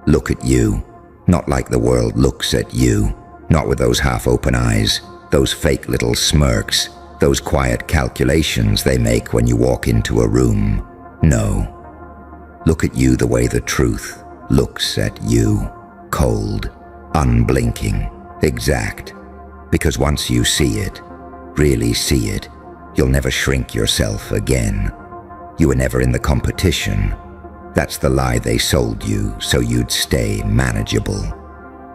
Look at you, not like the world looks at you, not with those half-open eyes, those fake little smirks, those quiet calculations they make when you walk into a room. No. Look at you the way the truth looks at you, cold, unblinking, exact. Because once you see it, really see it, you'll never shrink yourself again. You were never in the competition. That's the lie they sold you so you'd stay manageable.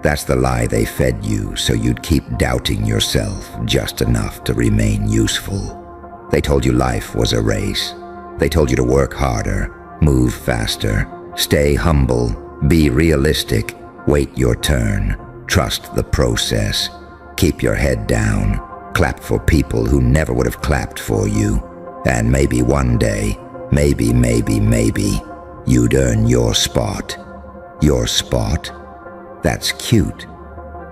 That's the lie they fed you so you'd keep doubting yourself just enough to remain useful. They told you life was a race. They told you to work harder, move faster, stay humble, be realistic, wait your turn, trust the process, keep your head down, clap for people who never would have clapped for you, and maybe one day, maybe, you'd earn your spot. Your spot? That's cute.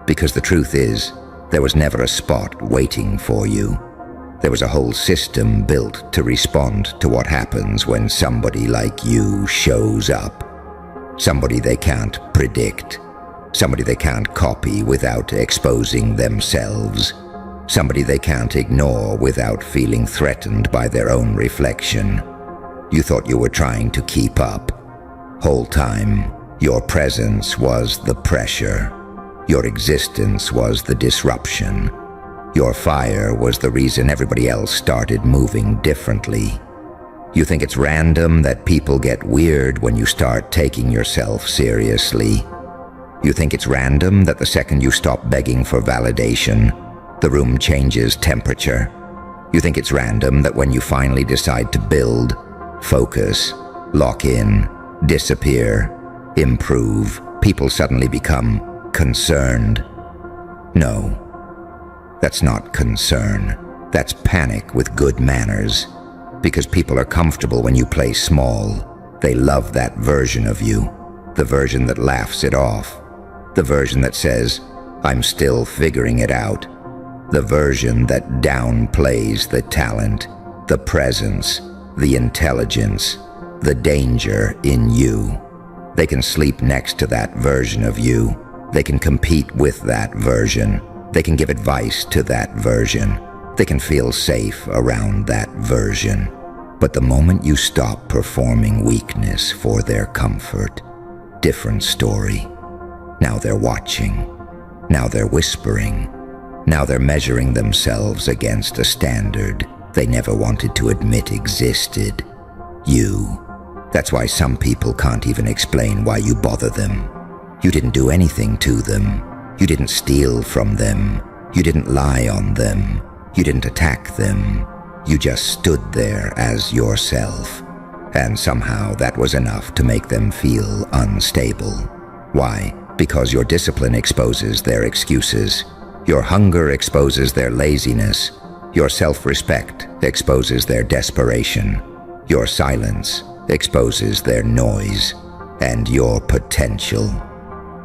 Because the truth is, there was never a spot waiting for you. There was a whole system built to respond to what happens when somebody like you shows up. Somebody they can't predict. Somebody they can't copy without exposing themselves. Somebody they can't ignore without feeling threatened by their own reflection. You thought you were trying to keep up. Whole time, your presence was the pressure. Your existence was the disruption. Your fire was the reason everybody else started moving differently. You think it's random that people get weird when you start taking yourself seriously. You think it's random that the second you stop begging for validation, the room changes temperature. You think it's random that when you finally decide to build, focus, lock in, disappear, improve, people suddenly become concerned. No, that's not concern. That's panic with good manners. Because people are comfortable when you play small. They love that version of you, the version that laughs it off, the version that says, I'm still figuring it out, the version that downplays the talent, the presence, the intelligence, the danger in you. They can sleep next to that version of you. They can compete with that version. They can give advice to that version. They can feel safe around that version. But the moment you stop performing weakness for their comfort, different story. Now they're watching. Now they're whispering. Now they're measuring themselves against a standard they never wanted to admit existed. You. That's why some people can't even explain why you bother them. You didn't do anything to them. You didn't steal from them. You didn't lie on them. You didn't attack them. You just stood there as yourself. And somehow that was enough to make them feel unstable. Why? Because your discipline exposes their excuses. Your hunger exposes their laziness. Your self-respect exposes their desperation. Your silence exposes their noise. And your potential.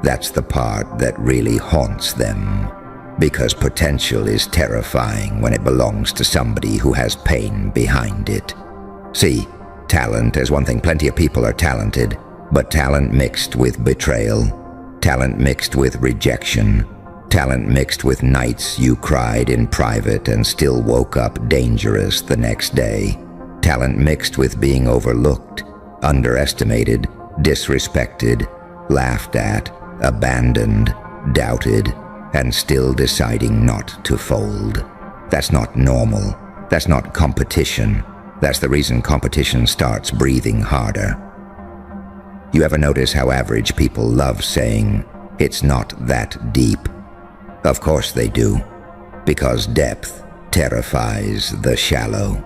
That's the part that really haunts them. Because potential is terrifying when it belongs to somebody who has pain behind it. See, talent is one thing. Plenty of people are talented, but talent mixed with betrayal, talent mixed with rejection, talent mixed with nights you cried in private and still woke up dangerous the next day, talent mixed with being overlooked, underestimated, disrespected, laughed at, abandoned, doubted, and still deciding not to fold. That's not normal. That's not competition. That's the reason competition starts breathing harder. You ever notice how average people love saying, it's not that deep? Of course they do. Because depth terrifies the shallow.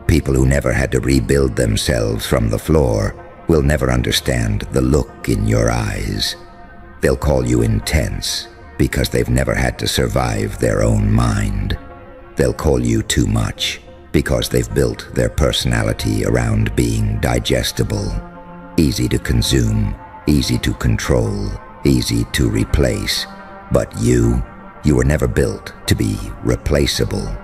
People who never had to rebuild themselves from the floor will never understand the look in your eyes. They'll call you intense because they've never had to survive their own mind. They'll call you too much because they've built their personality around being digestible, easy to consume, easy to control, easy to replace. But you were never built to be replaceable.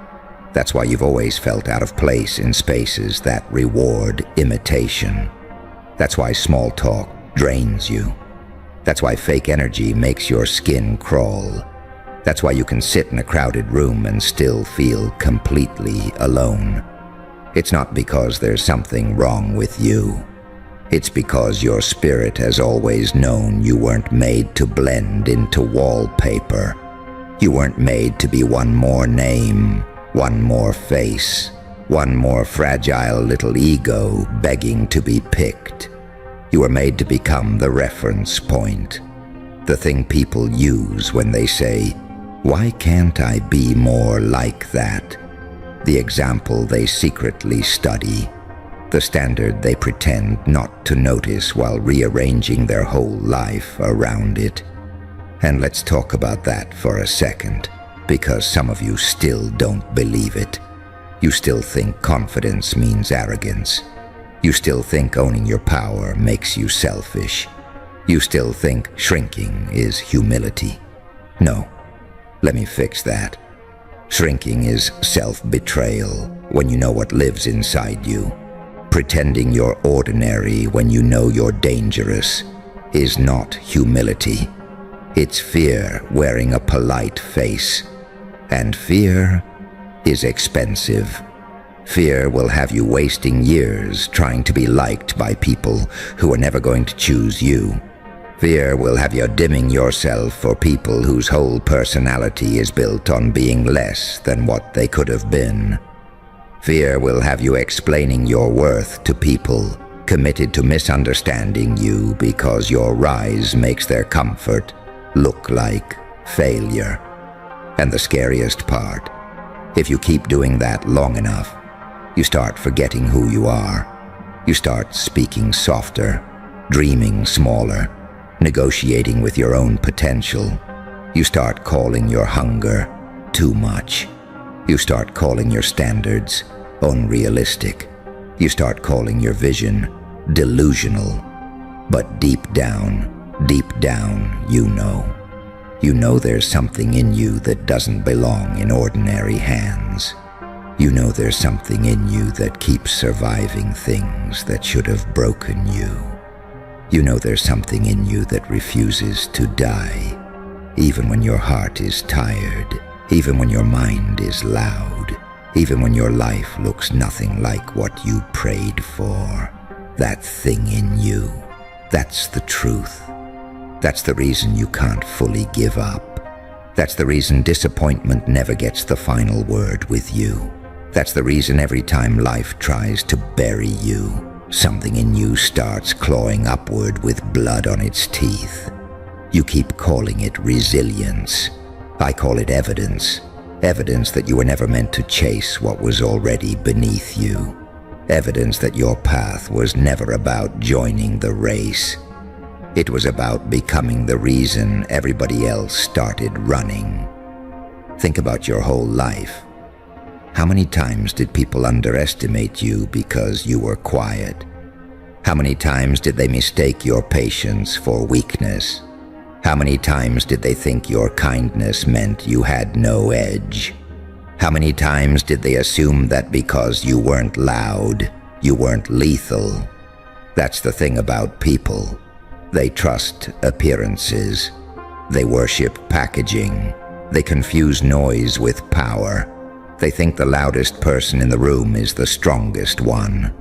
That's why you've always felt out of place in spaces that reward imitation. That's why small talk drains you. That's why fake energy makes your skin crawl. That's why you can sit in a crowded room and still feel completely alone. It's not because there's something wrong with you. It's because your spirit has always known you weren't made to blend into wallpaper. You weren't made to be one more name, one more face, one more fragile little ego begging to be picked. You were made to become the reference point, the thing people use when they say, "Why can't I be more like that?" The example they secretly study, the standard they pretend not to notice while rearranging their whole life around it. And let's talk about that for a second, because some of you still don't believe it. You still think confidence means arrogance. You still think owning your power makes you selfish. You still think shrinking is humility. No, let me fix that. Shrinking is self-betrayal when you know what lives inside you. Pretending you're ordinary when you know you're dangerous is not humility. It's fear wearing a polite face. And fear is expensive. Fear will have you wasting years trying to be liked by people who are never going to choose you. Fear will have you dimming yourself for people whose whole personality is built on being less than what they could have been. Fear will have you explaining your worth to people committed to misunderstanding you because your rise makes their comfort look like failure. And the scariest part, if you keep doing that long enough, you start forgetting who you are. You start speaking softer, dreaming smaller, negotiating with your own potential. You start calling your hunger too much. You start calling your standards unrealistic. You start calling your vision delusional. But deep down, you know. You know there's something in you that doesn't belong in ordinary hands. You know there's something in you that keeps surviving things that should have broken you. You know there's something in you that refuses to die, even when your heart is tired, even when your mind is loud, even when your life looks nothing like what you prayed for. That thing in you, that's the truth. That's the reason you can't fully give up. That's the reason disappointment never gets the final word with you. That's the reason every time life tries to bury you, something in you starts clawing upward with blood on its teeth. You keep calling it resilience. I call it evidence. Evidence that you were never meant to chase what was already beneath you. Evidence that your path was never about joining the race. It was about becoming the reason everybody else started running. Think about your whole life. How many times did people underestimate you because you were quiet? How many times did they mistake your patience for weakness? How many times did they think your kindness meant you had no edge? How many times did they assume that because you weren't loud, you weren't lethal? That's the thing about people. They trust appearances. They worship packaging. They confuse noise with power. They think the loudest person in the room is the strongest one.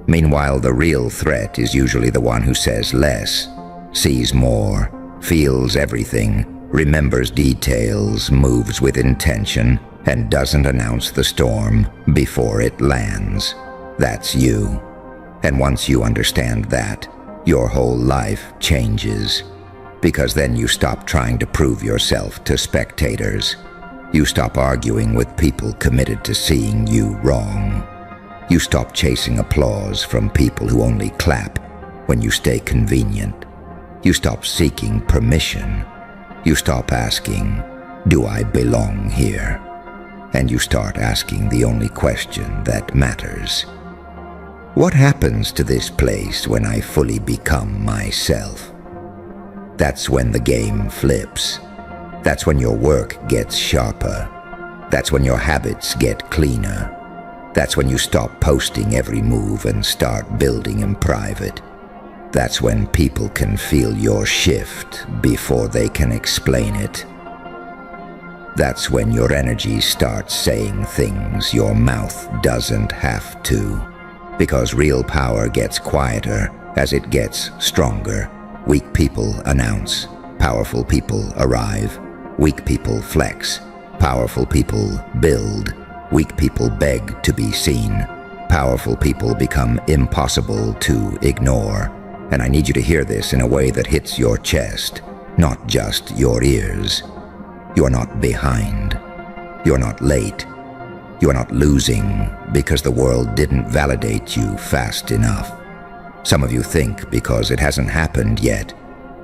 Meanwhile, the real threat is usually the one who says less, sees more, feels everything, remembers details, moves with intention, and doesn't announce the storm before it lands. That's you. And once you understand that, your whole life changes. Because then you stop trying to prove yourself to spectators. You stop arguing with people committed to seeing you wrong. You stop chasing applause from people who only clap when you stay convenient. You stop seeking permission. You stop asking, "Do I belong here?" And you start asking the only question that matters. What happens to this place when I fully become myself? That's when the game flips. That's when your work gets sharper. That's when your habits get cleaner. That's when you stop posting every move and start building in private. That's when people can feel your shift before they can explain it. That's when your energy starts saying things your mouth doesn't have to. Because real power gets quieter as it gets stronger. Weak people announce. Powerful people arrive. Weak people flex. Powerful people build. Weak people beg to be seen. Powerful people become impossible to ignore. And I need you to hear this in a way that hits your chest, not just your ears. You're not behind. You're not late. You're not losing because the world didn't validate you fast enough. Some of you think because it hasn't happened yet,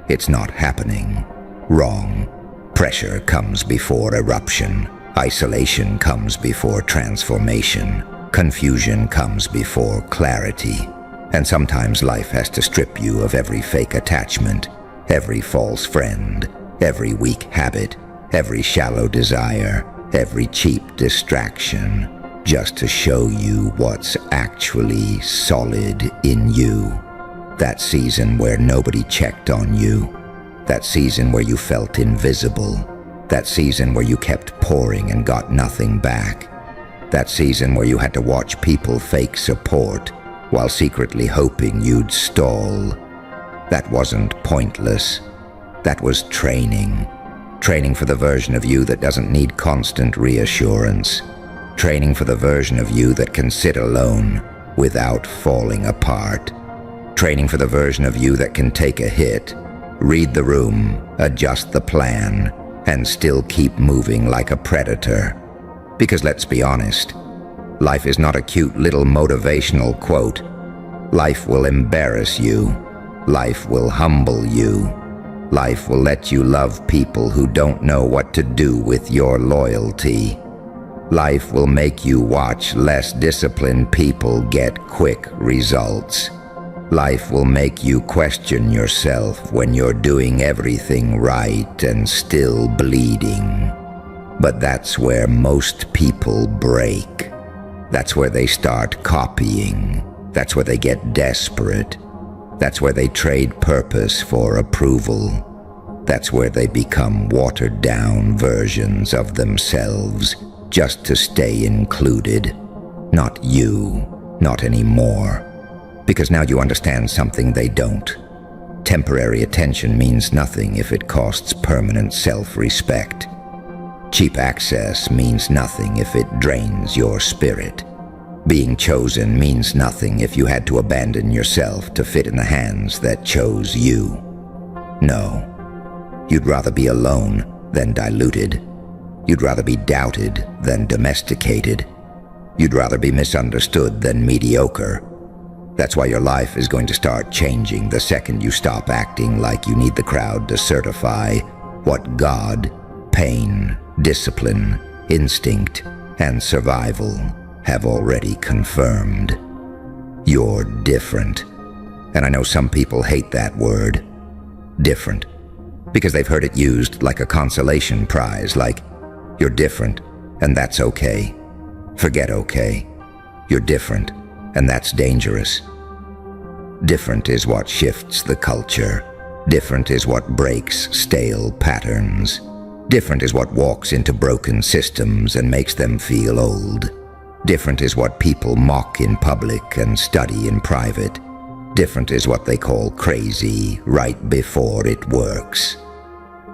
it's not happening. Wrong. Pressure comes before eruption. Isolation comes before transformation. Confusion comes before clarity. And sometimes life has to strip you of every fake attachment, every false friend, every weak habit, every shallow desire, every cheap distraction, just to show you what's actually solid in you. That season where nobody checked on you. That season where you felt invisible. That season where you kept pouring and got nothing back. That season where you had to watch people fake support while secretly hoping you'd stall. That wasn't pointless. That was training. Training for the version of you that doesn't need constant reassurance. Training for the version of you that can sit alone without falling apart. Training for the version of you that can take a hit, read the room, adjust the plan, and still keep moving like a predator. Because let's be honest, life is not a cute little motivational quote. Life will embarrass you. Life will humble you. Life will let you love people who don't know what to do with your loyalty. Life will make you watch less disciplined people get quick results. Life will make you question yourself when you're doing everything right and still bleeding. But that's where most people break. That's where they start copying. That's where they get desperate. That's where they trade purpose for approval. That's where they become watered-down versions of themselves just to stay included. Not you, not anymore. Because now you understand something they don't. Temporary attention means nothing if it costs permanent self-respect. Cheap access means nothing if it drains your spirit. Being chosen means nothing if you had to abandon yourself to fit in the hands that chose you. No. You'd rather be alone than diluted. You'd rather be doubted than domesticated. You'd rather be misunderstood than mediocre. That's why your life is going to start changing the second you stop acting like you need the crowd to certify what God, pain, discipline, instinct, and survival have already confirmed. You're different. And I know some people hate that word, different, because they've heard it used like a consolation prize, like, you're different, and that's okay. Forget okay. You're different, and that's dangerous. Different is what shifts the culture. Different is what breaks stale patterns. Different is what walks into broken systems and makes them feel old. Different is what people mock in public and study in private. Different is what they call crazy right before it works.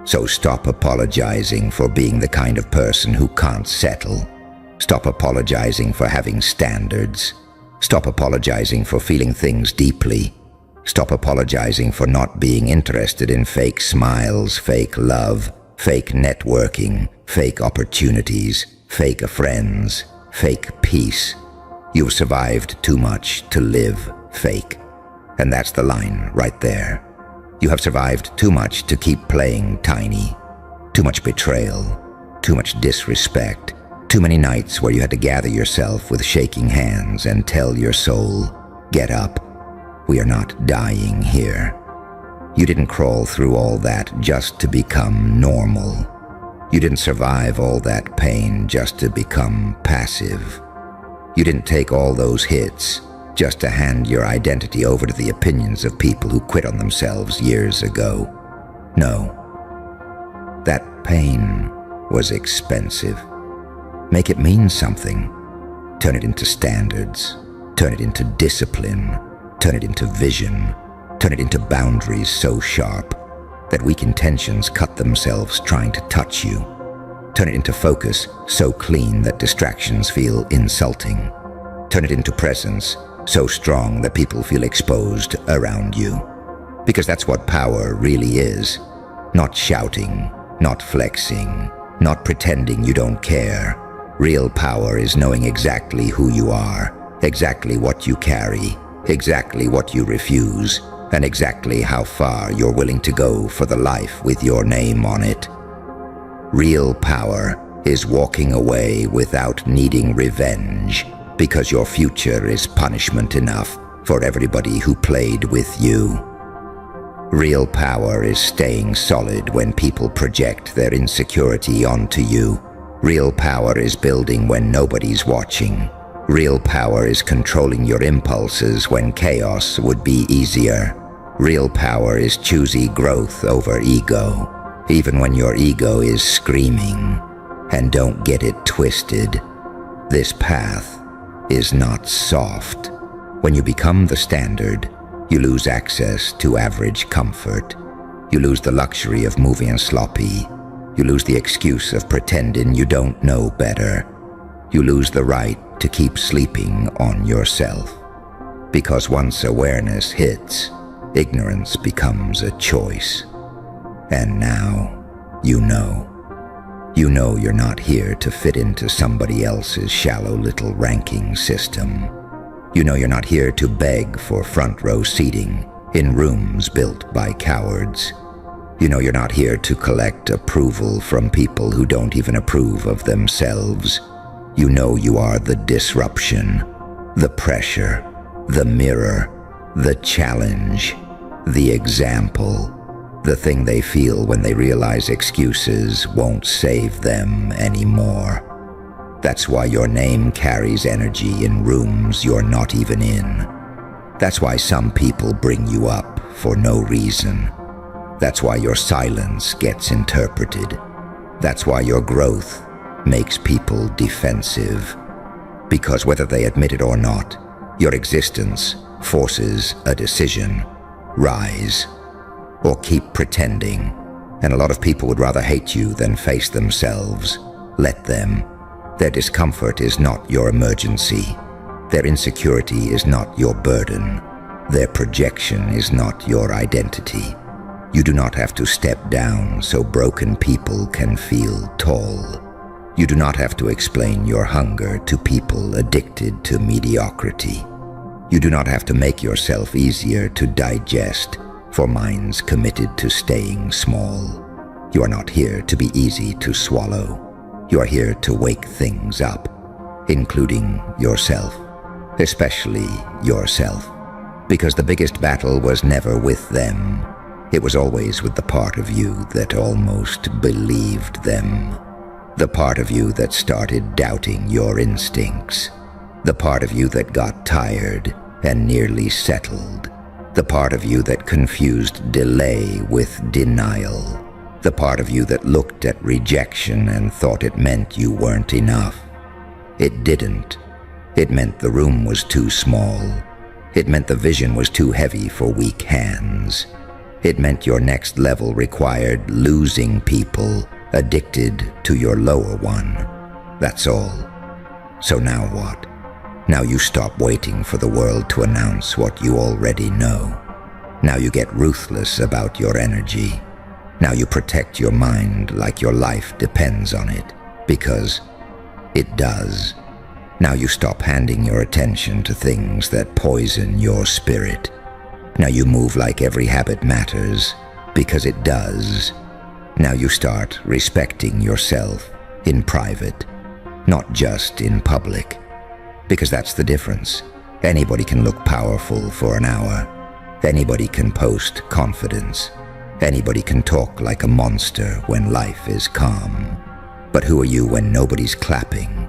So stop apologizing for being the kind of person who can't settle. Stop apologizing for having standards. Stop apologizing for feeling things deeply. Stop apologizing for not being interested in fake smiles, fake love, fake networking, fake opportunities, fake friends, fake peace. You've survived too much to live fake. And that's the line right there. You have survived too much to keep playing tiny. Too much betrayal, too much disrespect, too many nights where you had to gather yourself with shaking hands and tell your soul, get up, we are not dying here. You didn't crawl through all that just to become normal. You didn't survive all that pain just to become passive. You didn't take all those hits just to hand your identity over to the opinions of people who quit on themselves years ago. No. That pain was expensive. Make it mean something. Turn it into standards. Turn it into discipline. Turn it into vision. Turn it into boundaries so sharp that weak intentions cut themselves trying to touch you. Turn it into focus so clean that distractions feel insulting. Turn it into presence so strong that people feel exposed around you. Because that's what power really is. Not shouting, not flexing, not pretending you don't care. Real power is knowing exactly who you are, exactly what you carry, exactly what you refuse, and exactly how far you're willing to go for the life with your name on it. Real power is walking away without needing revenge, because your future is punishment enough for everybody who played with you. Real power is staying solid when people project their insecurity onto you. Real power is building when nobody's watching. Real power is controlling your impulses when chaos would be easier. Real power is choosing growth over ego, even when your ego is screaming. And don't get it twisted. This path is not soft. When you become the standard, you lose access to average comfort. You lose the luxury of moving sloppy. You lose the excuse of pretending you don't know better. You lose the right to keep sleeping on yourself. Because once awareness hits, ignorance becomes a choice. And now, you know. You know you're not here to fit into somebody else's shallow little ranking system. You know you're not here to beg for front row seating in rooms built by cowards. You know you're not here to collect approval from people who don't even approve of themselves. You know you are the disruption, the pressure, the mirror, the challenge, the example, the thing they feel when they realize excuses won't save them anymore. That's why your name carries energy in rooms you're not even in. That's why some people bring you up for no reason. That's why your silence gets interpreted. That's why your growth makes people defensive. Because whether they admit it or not, your existence forces a decision. Rise, or keep pretending. And a lot of people would rather hate you than face themselves. Let them. Their discomfort is not your emergency. Their insecurity is not your burden. Their projection is not your identity. You do not have to step down so broken people can feel tall. You do not have to explain your hunger to people addicted to mediocrity. You do not have to make yourself easier to digest for minds committed to staying small. You are not here to be easy to swallow. You are here to wake things up, including yourself, especially yourself. Because the biggest battle was never with them. It was always with the part of you that almost believed them. The part of you that started doubting your instincts. The part of you that got tired and nearly settled. The part of you that confused delay with denial. The part of you that looked at rejection and thought it meant you weren't enough. It didn't. It meant the room was too small. It meant the vision was too heavy for weak hands. It meant your next level required losing people addicted to your lower one. That's all. So now what? Now you stop waiting for the world to announce what you already know. Now you get ruthless about your energy. Now you protect your mind like your life depends on it, because it does. Now you stop handing your attention to things that poison your spirit. Now you move like every habit matters, because it does. Now you start respecting yourself in private, not just in public. Because that's the difference. Anybody can look powerful for an hour. Anybody can post confidence. Anybody can talk like a monster when life is calm. But who are you when nobody's clapping?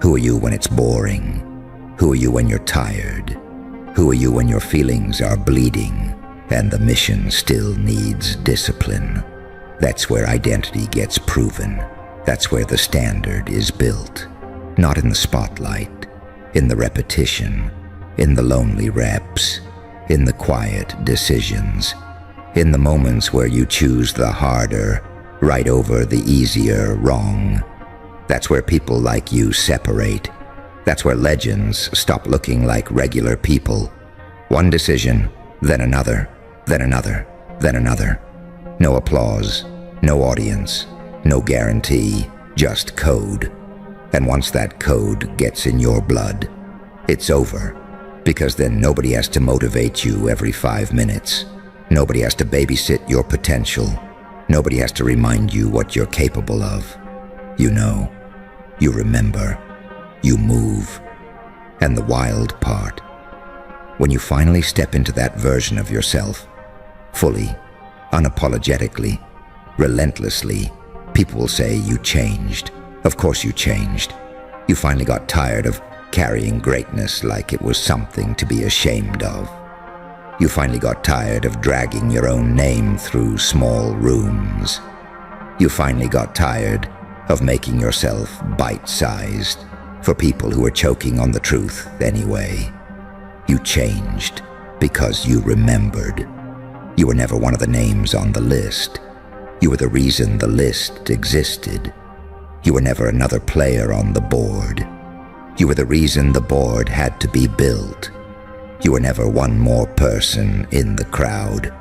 Who are you when it's boring? Who are you when you're tired? Who are you when your feelings are bleeding and the mission still needs discipline? That's where identity gets proven. That's where the standard is built. Not in the spotlight, in the repetition, in the lonely reps, in the quiet decisions, in the moments where you choose the harder right over the easier wrong. That's where people like you separate. That's where legends stop looking like regular people. One decision, then another, then another, then another. No applause, no audience, no guarantee, just code. And once that code gets in your blood, it's over. Because then nobody has to motivate you every 5 minutes. Nobody has to babysit your potential. Nobody has to remind you what you're capable of. You know, you remember, you move. And the wild part, when you finally step into that version of yourself, fully, unapologetically, relentlessly, people will say you changed. Of course you changed. You finally got tired of carrying greatness like it was something to be ashamed of. You finally got tired of dragging your own name through small rooms. You finally got tired of making yourself bite-sized for people who are choking on the truth anyway. You changed because you remembered. You were never one of the names on the list. You were the reason the list existed. You were never another player on the board. You were the reason the board had to be built. You were never one more person in the crowd.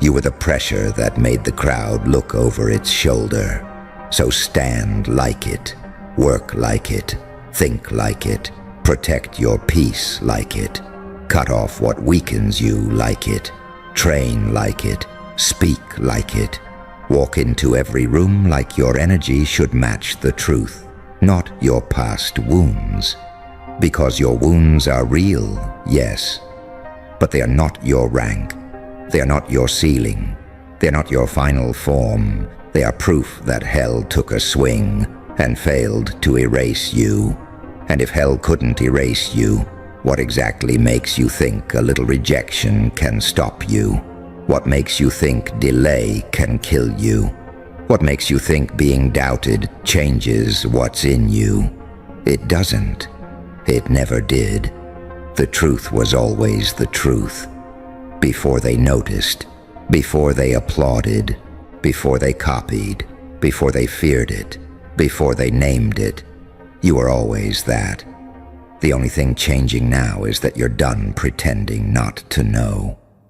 You were the pressure that made the crowd look over its shoulder. So stand like it, work like it, think like it, protect your peace like it, cut off what weakens you like it, train like it, speak like it, walk into every room like your energy should match the truth, not your past wounds. Because your wounds are real, yes, but they are not your rank. They are not your ceiling. They are not your final form. They are proof that hell took a swing and failed to erase you. And if hell couldn't erase you, what exactly makes you think a little rejection can stop you? What makes you think delay can kill you? What makes you think being doubted changes what's in you? It doesn't. It never did. The truth was always the truth. Before they noticed, before they applauded, before they copied, before they feared it, before they named it, you were always that. The only thing changing now is that you're done pretending not to know.